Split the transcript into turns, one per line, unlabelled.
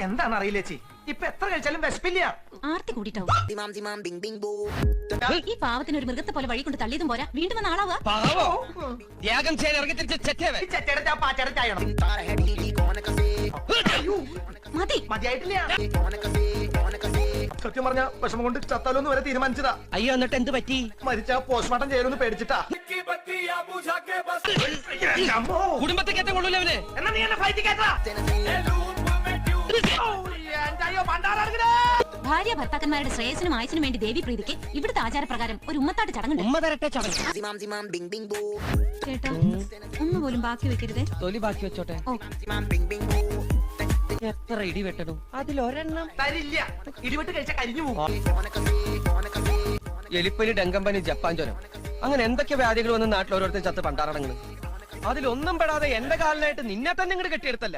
എന്താണ് അറിയില്ല ചേച്ചി, ഇപ്പൊ എത്ര കഴിച്ചാലും വിശപ്പില്ല.
ആർത്തി കൂടിയിട്ടാവും. ഈ പാവത്തിന് ഒരു മൃഗത്തെ പോലെ വഴി കൊണ്ട് തള്ളിയതും പോരാ, വീണ്ടും വന്ന ആളാവുക.
ത്യാഗം ചെയ്യാൻ ഇറങ്ങി തിരിച്ച് ചെറ്റേവൻ.
ഈ ചെറ്റയുടെ ചാ പാച്ചയുടെ ചായണം.
മതി.
മതിയായിട്ടില്ല. സത്യം പറഞ്ഞ വിഷമം കൊണ്ട് ചത്താലോന്ന് വരെ തീരുമാനിച്ചതാ.
അയ്യോ, എന്നിട്ട് എന്ത് പറ്റി?
മരിച്ച പോസ്റ്റ്മോർട്ടം ചെയ്യലൊന്ന് പേടിച്ചിട്ടാ.
കുടുംബത്തെ കയറ്റാൻ കൊള്ളൂലവന്.
എന്നാ നീ എന്നെ ഫ്ലൈറ്റ് കയറ്റാ.
ഭാര്യ ഭർത്താക്കന്മാരുടെ ശ്രേയസിനും ആയുസിനും വേണ്ടി ദേവി പ്രീതിക്ക് ഇവിടുത്തെ ആചാരപ്രകാരം ഒരു ഉമ്മത്താട്ട് ചടങ്ങുണ്ട്.
ഉമ്മ തരട്ടെ ചടങ്ങ്.
ചേട്ടാ, ഒന്നുപോലും ബാക്കി വെക്കരുതേ.
തൊലി ബാക്കി വെച്ചോട്ടെ.
ഓ,
എത്ര ഇടി വെട്ടണം, അതിലൊരെണ്ണം
തരില്ല. ഇടിവെട്ട് കഴിച്ച കരിഞ്ഞു പോകും.
എലിപ്പനി, ഡെങ്കമ്പനി, ജപ്പാൻ ജ്വരം, അങ്ങനെ എന്തൊക്കെ വ്യാധികൾ വന്ന് നാട്ടിൽ ഓരോരുത്തർ ചത്ത് പണ്ടാറടങ്ങണ്. അതിലൊന്നും പെടാതെ എന്റെ കാലിനായിട്ട് നിന്നെ തന്നെ ഇങ്ങോട്ട് കെട്ടിയെടുത്തല്ല.